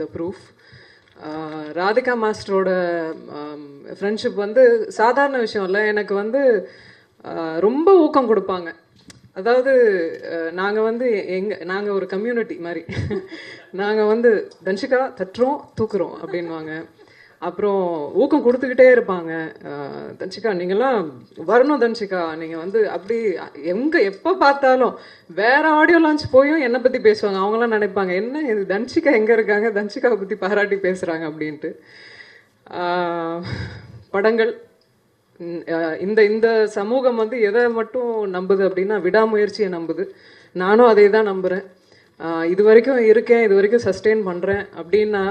த proof. Radhika மாஸ்டரோட friendship வந்து சாதாரண விஷயம் இல்லை. எனக்கு வந்து ரொம்ப ஊக்கம் கொடுப்பாங்க. அதாவது நாங்கள் வந்து நாங்கள் ஒரு கம்யூனிட்டி மாதிரி. நாங்கள் வந்து தன்ஷிகா தட்டுறோம் தூக்குறோம் அப்படின்வாங்க. அப்புறம் ஊக்கம் கொடுத்துக்கிட்டே இருப்பாங்க. தன்ஷிகா நீங்கள்லாம் வரணும், தன்ஷிகா நீங்கள் வந்து அப்படி எப்போ பார்த்தாலும் வேற ஆடியோ லான்ச் போயும் என்னை பற்றி பேசுவாங்க. அவங்களாம் நினைப்பாங்க என்ன இது தன்ஷிகா எங்கே இருக்காங்க, தன்ஷிகாவை பற்றி பாராட்டி பேசுகிறாங்க அப்படின்ட்டு. படங்கள் இந்த இந்த சமூகம் வந்து எதை மட்டும் நம்புது அப்படின்னா விடாமுயற்சியை நம்புது. நானும் அதே தான் நம்புகிறேன். இது வரைக்கும் இருக்கேன், இது வரைக்கும் சஸ்டெயின் பண்ணுறேன் அப்படின்னா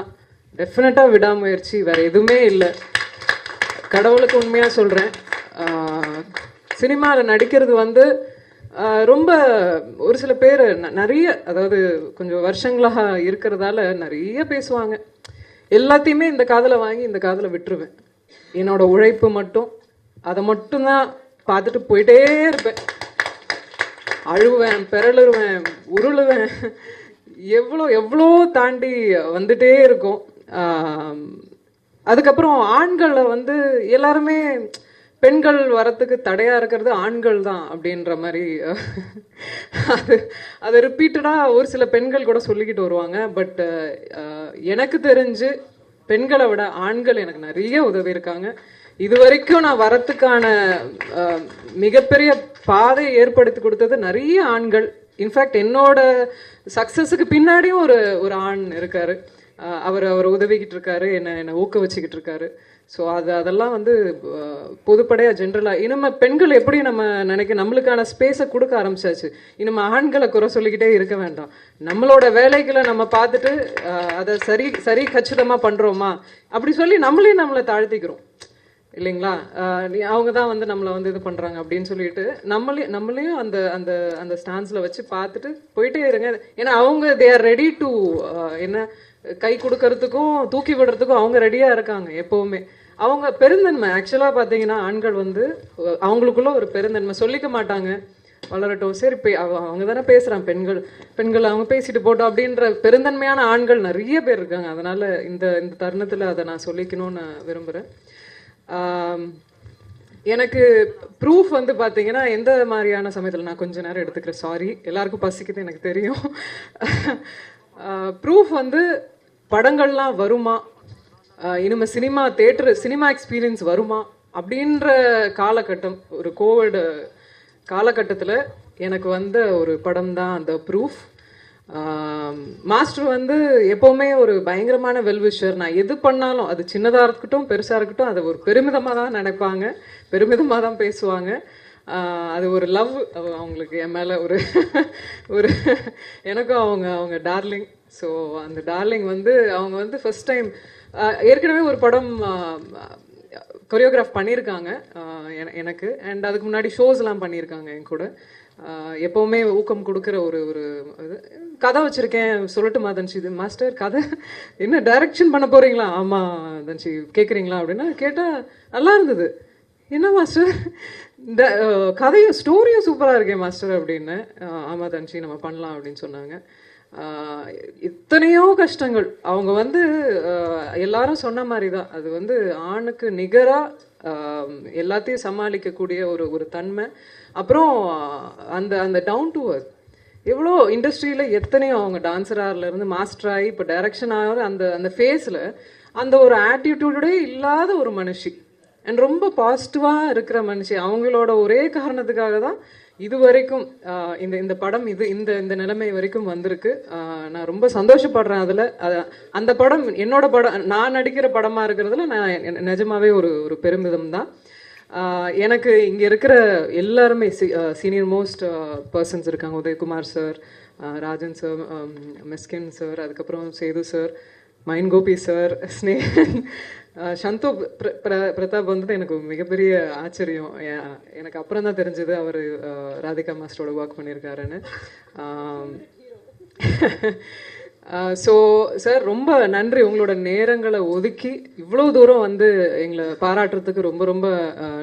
டெஃபினட்டாக விடாமுயற்சி, வேறு எதுவுமே இல்லை. கடவுளுக்கு உண்மையாக சொல்கிறேன். சினிமாவில் நடிக்கிறது வந்து ரொம்ப ஒரு சில பேர் நிறைய, அதாவது கொஞ்சம் வருஷங்களாக இருக்கிறதால நிறைய பேசுவாங்க. எல்லாத்தையுமே இந்த காதில் வாங்கி இந்த காதில் விட்டுருவேன். என்னோட உழைப்பு மட்டும், அதை மட்டும்தான் பார்த்துட்டு போயிட்டே இருப்பேன். அழுவேன், பெரளுருவேன், உருளுவேன், எவ்வளோ தாண்டி வந்துட்டே இருக்கும். அதுக்கப்புறம் ஆண்களை வந்து எல்லாருமே பெண்கள் வரத்துக்கு தடையாக இருக்கிறது ஆண்கள் தான் அப்படின்ற மாதிரி அது ரிப்பீட்டடாக ஒரு சில பெண்கள் கூட சொல்லிக்கிட்டு வருவாங்க. பட் எனக்கு தெரிஞ்சு பெண்களை விட ஆண்கள் எனக்கு நிறைய உதவி இருக்காங்க. இது வரைக்கும் நான் வரத்துக்கான மிகப்பெரிய பாதையை ஏற்படுத்தி கொடுத்தது நிறைய ஆண்கள். இன்ஃபேக்ட் என்னோட சக்ஸஸுக்கு பின்னாடியும் ஒரு ஆண் இருக்காரு. அவர் உதவிக்கிட்டு இருக்காரு, என்னை ஊக்குவிச்சுக்கிட்டு இருக்காரு. ஸோ அதெல்லாம் வந்து பொதுப்படையாக ஜென்ரலாக இனிமேல் பெண்கள் எப்படி நம்ம நம்மளுக்கான ஸ்பேஸை கொடுக்க ஆரம்பிச்சாச்சு. இனிமேல் ஆண்களை குறை சொல்லிக்கிட்டே இருக்க வேண்டாம். நம்மளோட வேலைகளை நம்ம பார்த்துட்டு அதை சரி கச்சிதமாக பண்ணுறோமா அப்படி சொல்லி நம்மளை தாழ்த்திக்கிறோம் இல்லைங்களா. அவங்க தான் வந்து நம்மளை வந்து இது பண்ணுறாங்க அப்படின்னு சொல்லிட்டு நம்மளையும் அந்த அந்த அந்த ஸ்டான்ஸில் வச்சு பார்த்துட்டு போயிட்டே இருங்க. ஏன்னா அவங்க தே ஆர் ரெடி டு என்ன கை கொடுக்கறதுக்கும் தூக்கி விடுறதுக்கும் அவங்க ரெடியாக இருக்காங்க எப்போவுமே. அவங்க பெருந்தன்மை ஆக்சுவலாக பார்த்தீங்கன்னா ஆண்கள் வந்து அவங்களுக்குள்ள ஒரு பெருந்தன்மை சொல்லிக்க மாட்டாங்க. வளரட்டும், சரி அவங்க தானே பேசுகிறாங்க, பெண்கள் அவங்க பேசிட்டு போட்டோம் அப்படின்ற பெருந்தன்மையான ஆண்கள் நிறைய பேர் இருக்காங்க. அதனால் இந்த இந்த தருணத்தில் அதை நான் சொல்லிக்கணும்னு விரும்புகிறேன். எனக்கு ப்ரூஃப் வந்து பார்த்தீங்கன்னா எந்த மாதிரியான சமயத்தில் நான் கொஞ்ச நேரம் எடுத்துக்கிறேன். சாரி, எல்லாருக்கும் பசிக்குது எனக்கு தெரியும். ப்ரூஃப் வந்து படங்கள்லாம் வருமா, இனிமேல் சினிமா எக்ஸ்பீரியன்ஸ் வருமா அப்படின்ற காலகட்டம், ஒரு கோவிட் காலகட்டத்தில் எனக்கு வந்த ஒரு படம் தான் அந்த ப்ரூஃப். மாஸ்டர் வந்து எப்போவுமே ஒரு பயங்கரமான வெல்விஷர். நான் எது பண்ணாலும் அது சின்னதாக இருக்கட்டும் பெருசாக இருக்கட்டும் அதை ஒரு பெருமிதமாக தான் நினைப்பாங்க, பெருமிதமாக தான் பேசுவாங்க. அது ஒரு லவ் அவங்களுக்கு என் மேலே ஒரு எனக்கும் அவங்க டார்லிங். ஸோ அந்த டார்லிங் வந்து அவங்க வந்து ஃபர்ஸ்ட் டைம் ஏற்கனவே ஒரு படம் கொரியோகிராஃப் பண்ணியிருக்காங்க எனக்கு. அண்ட் அதுக்கு முன்னாடி ஷோஸ்லாம் பண்ணியிருக்காங்க என் கூட. எப்போவுமே ஊக்கம் கொடுக்குற ஒரு இது. கதை வச்சுருக்கேன் சொல்லட்டுமா தன்ஷி? இது மாஸ்டர் கதை என்ன டைரக்ஷன் பண்ண போகிறீங்களா? ஆமாம் தன்ஷி கேட்குறீங்களா அப்படின்னா கேட்டால் நல்லா இருந்தது. என்ன மாஸ்டர் இந்த கதையும் ஸ்டோரியும் சூப்பராக இருக்கேன் மாஸ்டர் அப்படின்னு. ஆமாம் தன்ஷி நம்ம பண்ணலாம் அப்படின்னு சொன்னாங்க. இத்தனையோ கஷ்டங்கள் அவங்க வந்து எல்லாரும் சொன்ன மாதிரி தான். அது வந்து ஆணுக்கு நிகராக எல்லாத்தையும் சமாளிக்கக்கூடிய ஒரு தன்மை. அப்புறம் அந்த அந்த டவுன் டு அர்த். எவ்வளோ இண்டஸ்ட்ரியில் எத்தனையோ அவங்க டான்ஸராகலேருந்து மாஸ்டர் ஆகி இப்போ டைரக்ஷன் ஆகிற அந்த அந்த ஃபேஸில் அந்த ஒரு ஆட்டிடியூடே இல்லாத ஒரு மனுஷி அண்ட் ரொம்ப பாசிட்டிவாக இருக்கிற மனுஷி. அவங்களோட ஒரே காரணத்துக்காக தான் இது வரைக்கும் இந்த படம் இந்த நிலைமை வரைக்கும் வந்திருக்கு. நான் ரொம்ப சந்தோஷப்படுறேன் அதில். அந்த படம் என்னோட படம், நான் நடிக்கிற படமாக இருக்கிறதுல நான் நிஜமாவே ஒரு பெருமிதம் தான். எனக்கு இங்கே இருக்கிற எல்லாருமே சீனியர் மோஸ்ட் பர்சன்ஸ் இருக்காங்க. உதயகுமார் சார், ராஜன் சார், மிஸ்கின் சார், அதுக்கப்புறம் சேது சார், மைன் கோபி சார், ஸ்னேகன், சந்தோ பிரதாப் வந்து எனக்கு மிகப்பெரிய ஆச்சரியம். எனக்கு அப்புறம் தான் தெரிஞ்சது அவர் ராதிகா மாஸ்டரோட ஒர்க் பண்ணியிருக்காருன்னு. ஸோ சார் ரொம்ப நன்றி. உங்களோட நேரங்களை ஒதுக்கி இவ்வளோ தூரம் வந்து எங்களை பாராட்டுறதுக்கு ரொம்ப ரொம்ப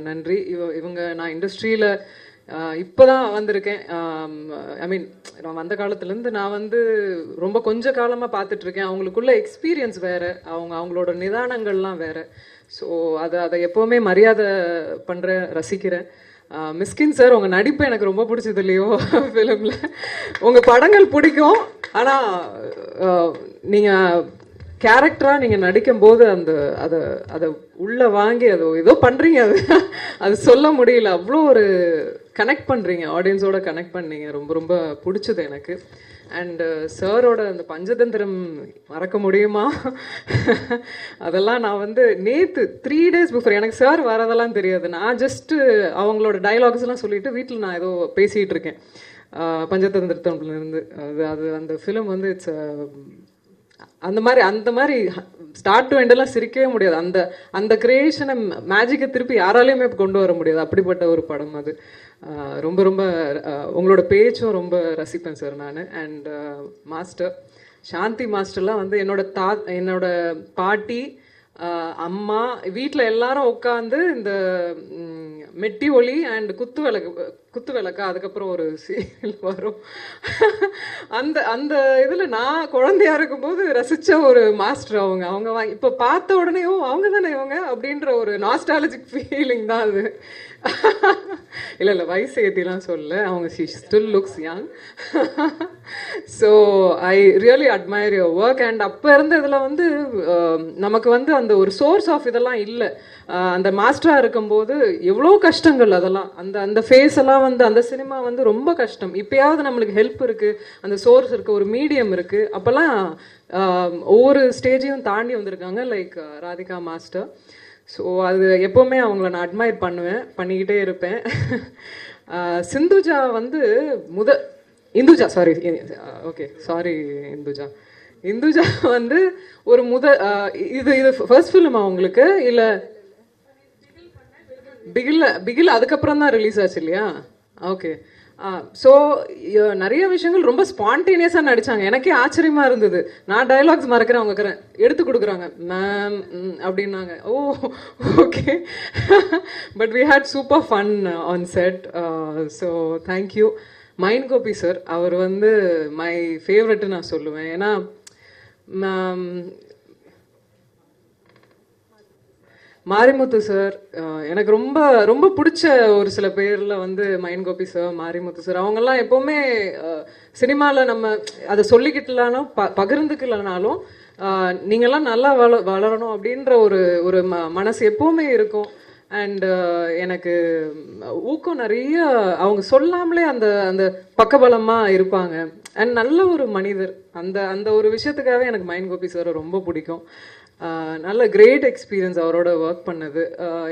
நன்றி. இவங்க நான் இண்டஸ்ட்ரியில் இப்போ தான் வந்திருக்கேன். ஐ மீன் நான் வந்த காலத்துலேருந்து நான் வந்து ரொம்ப கொஞ்ச காலமாக பார்த்துட்ருக்கேன். அவங்களுக்குள்ள எக்ஸ்பீரியன்ஸ் வேறு, அவங்களோட நிதானங்கள்லாம் வேறு. ஸோ அதை எப்போவுமே மரியாதை பண்ணுறேன், ரசிக்கிறேன். மிஸ்கின் சார், உங்கள் நடிப்பு எனக்கு ரொம்ப பிடிச்சது இல்லையோ ஃபிலிமில். உங்கள் படங்கள் பிடிக்கும், ஆனால் நீங்கள் கேரக்டராக நீங்கள் நடிக்கும்போது அதை உள்ளே வாங்கி ஏதோ பண்ணுறீங்க, அது சொல்ல முடியல. அவ்வளோ ஒரு கனெக்ட் பண்ணுறீங்க, ஆடியன்ஸோட கனெக்ட் பண்ணீங்க. ரொம்ப ரொம்ப பிடிச்சது எனக்கு. அண்டு சாரோட அந்த பஞ்சதந்திரம் மறக்க முடியுமா? அதெல்லாம் நான் வந்து நேற்று 3 days பிஃபோர், எனக்கு சார் வரதெல்லாம் தெரியாது. நான் ஜஸ்ட்டு அவங்களோட டைலாக்ஸ் எல்லாம் சொல்லிட்டு வீட்டில் நான் ஏதோ பேசிகிட்டு இருக்கேன் பஞ்சதந்திரத்திலிருந்து. அது அந்த ஃபிலிம் வந்து இட்ஸ் அந்த மாதிரி ஸ்டார்ட் டு எண்டெல்லாம் சிரிக்கவே முடியாது. அந்த கிரியேஷனை, மேஜிக்கை திருப்பி யாராலையுமே கொண்டு வர முடியாது. அப்படிப்பட்ட ஒரு படம் அது. ரொம்ப ரொம்ப உங்களோட பேச்சும் ரொம்ப ரசிப்பேன் சார் நான். அண்ட் மாஸ்டர் சாந்தி மாஸ்டர்லாம் வந்து என்னோட பாட்டி, அம்மா, வீட்டில் எல்லாரும் உட்காந்து இந்த மெட்டி ஒலி அண்ட் குத்து விளக்கு அதுக்கப்புறம் ஒரு சீரியல் வரும், அந்த இதில் நான் குழந்தையா இருக்கும்போது ரசித்த ஒரு மாஸ்டர் அவங்க இப்போ பார்த்த உடனே அவங்க தானே இவங்க அப்படின்ற ஒரு நாஸ்டாலஜிக் ஃபீலிங் தான் அது. இல்லை வயசு ஏற்றிலாம் சொல்ல, அவங்க she still looks young. So I really admire your work. And அப்போ இருந்த இதில் வந்து நமக்கு வந்து அந்த ஒரு சோர்ஸ் ஆஃப் இதெல்லாம் இல்லை. அந்த மாஸ்டராக இருக்கும்போது எவ்வளோ கஷ்டங்கள், அதெல்லாம் அந்த ஃபேஸ் எல்லாம் வந்து அந்த சினிமா வந்து ரொம்ப கஷ்டம். இப்போயாவது நம்மளுக்கு ஹெல்ப் இருக்குது, அந்த சோர்ஸ் இருக்குது, ஒரு மீடியம் இருக்குது. அப்போல்லாம் ஒவ்வொரு ஸ்டேஜையும் தாண்டி வந்திருக்காங்க, லைக் ராதிகா மாஸ்டர். ஸோ அது எப்போவுமே அவங்கள நான் அட்மையர் பண்ணிக்கிட்டே இருப்பேன். சிந்துஜா வந்து இந்துஜா வந்து ஒரு இது ஃபர்ஸ்ட் ஃபிலிமா உங்களுக்கு? இல்லை பிகில் அதுக்கப்புறம் தான் ரிலீஸ் ஆச்சு இல்லையா? ஓகே. ஸோ நிறைய விஷயங்கள் ரொம்ப ஸ்பான்டேனியஸாக நடித்தாங்க. எனக்கே ஆச்சரியமாக இருந்தது. நான் டைலாக்ஸ் மறக்கிறேன், அவங்க எடுத்து கொடுக்குறாங்க, மேம் அப்படின்னாங்க. Okay. But we had super fun on set. So thank you. Mind Gopi sir, அவர் வந்து மை ஃபேவரெட்டு நான் சொல்லுவேன். ஏன்னா மாரிமுத்து சார் எனக்கு ரொம்ப ரொம்ப பிடிச்ச ஒரு சில பேரில் வந்து mime Gopi sir, Marimuthu sir, அவங்கெல்லாம் எப்போவுமே சினிமாவில் நம்ம அதை சொல்லிக்கிட்டலாலும் பகிர்ந்துக்கலனாலும் நீங்கள்லாம் நல்லா வளரணும் அப்படின்ற ஒரு மனசு எப்போவுமே இருக்கும். அண்ட் எனக்கு ஊக்கம் நிறைய, அவங்க சொல்லாமலே அந்த பக்கபலமாக இருப்பாங்க. அண்ட் நல்ல ஒரு மனிதர். அந்த ஒரு விஷயத்துக்காகவே எனக்கு மைண்ட் கோபி சாரை ரொம்ப பிடிக்கும். நல்ல கிரேட் எக்ஸ்பீரியன்ஸ் அவரோட ஒர்க் பண்ணது.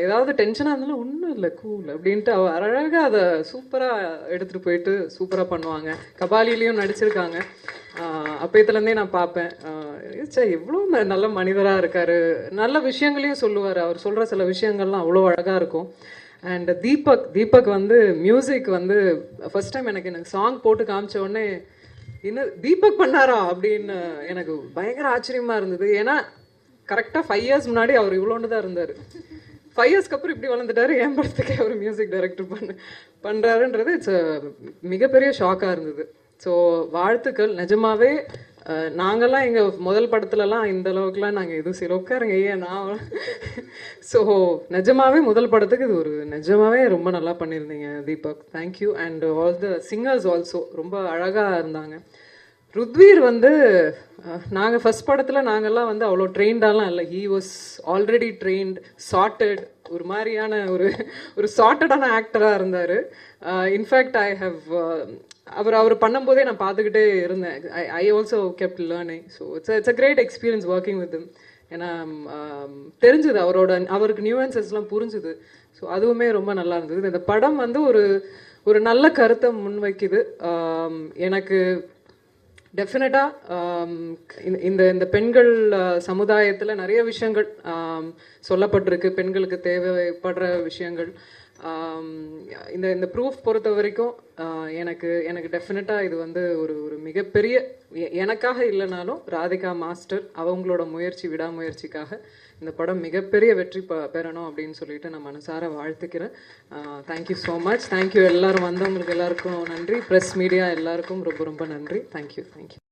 ஏதாவது டென்ஷனாக இருந்தாலும் ஒன்றும் இல்லை, கூல் அப்படின்ட்டு அழகாக அதை சூப்பராக எடுத்துகிட்டு போயிட்டு சூப்பராக பண்ணுவாங்க. கபாலிலையும் நடிச்சிருக்காங்க. அப்பயத்துலேருந்தே நான் பார்ப்பேன், எவ்வளோ நல்ல மனிதராக இருக்கார். நல்ல விஷயங்களையும் சொல்லுவார். அவர் சொல்கிற சில விஷயங்கள்லாம் அவ்வளோ அழகாக இருக்கும். அண்ட் தீபக் வந்து மியூசிக் வந்து ஃபர்ஸ்ட் டைம் எனக்கு சாங் போட்டு காமிச்ச உடனே இன்னும் தீபக் பண்ணாரா அப்படின்னு எனக்கு பயங்கர ஆச்சரியமாக இருந்தது. ஏன்னா கரெக்டாக 5 years முன்னாடி அவர் இவ்வளோன்னு தான் இருந்தார். 5 yearsக்கு அப்புறம் இப்படி வளர்ந்துட்டாரு. என் படத்துக்கே அவர் மியூசிக் டைரக்டர் பண்ணுறாருன்றது இட்ஸ் மிகப்பெரிய ஷாக்காக இருந்தது. ஸோ வாழ்த்துக்கள். நிஜமாவே நாங்கள்லாம் எங்கள் முதல் படத்துலலாம் இந்த அளவுக்குலாம் நாங்கள் எதுவும் சரி உட்காருங்க நான். ஸோ நிஜமாவே முதல் படத்துக்கு இது நிஜமாவே ரொம்ப நல்லா பண்ணியிருந்தீங்க Deepak. Thank you. And all the singers also ரொம்ப அழகாக இருந்தாங்க. ருத்வீர் வந்து நாங்கள் ஃபர்ஸ்ட் படத்தில் நாங்கள்லாம் வந்து அவ்வளோ ட்ரெயின்டாலாம் இல்லை. He was already trained, sorted, ஒரு மாதிரியான ஒரு சார்ட்டடான ஆக்டராக இருந்தார். இன்ஃபேக்ட் ஐ ஹவ் அவர் பண்ணும்போதே நான் பார்த்துக்கிட்டே இருந்தேன். I also kept learning. So it's a great experience working with him. ஏன்னா தெரிஞ்சுது அவருக்கு நியூவன்சஸ்லாம் புரிஞ்சுது. ஸோ அதுவுமே ரொம்ப நல்லா இருந்தது. இந்த படம் வந்து ஒரு நல்ல கருத்தை முன்வைக்குது. எனக்கு டெஃபினட்டாக இந்த பெண்கள் சமுதாயத்தில் நிறைய விஷயங்கள் சொல்லப்பட்டிருக்கு, பெண்களுக்கு தேவைப்படுற விஷயங்கள். இந்த இந்த ப்ரூஃப் பொறுத்த வரைக்கும் எனக்கு எனக்கு டெஃபினட்டாக இது வந்து ஒரு ஒரு மிகப்பெரிய எனக்காக இல்லைனாலும் ராதிகா மாஸ்டர் அவங்களோட முயற்சி விடாமுயற்சிக்காக இந்த படம் மிகப்பெரிய வெற்றி பெறணும் அப்படின்னு சொல்லிட்டு நான் மனசார வாழ்த்துக்கிறேன். Thank you so much. தேங்க்யூ எல்லாரும் வந்தவங்களுக்கு எல்லாருக்கும் நன்றி. ப்ரெஸ் மீடியா எல்லாருக்கும் ரொம்ப ரொம்ப நன்றி. தேங்க்யூ.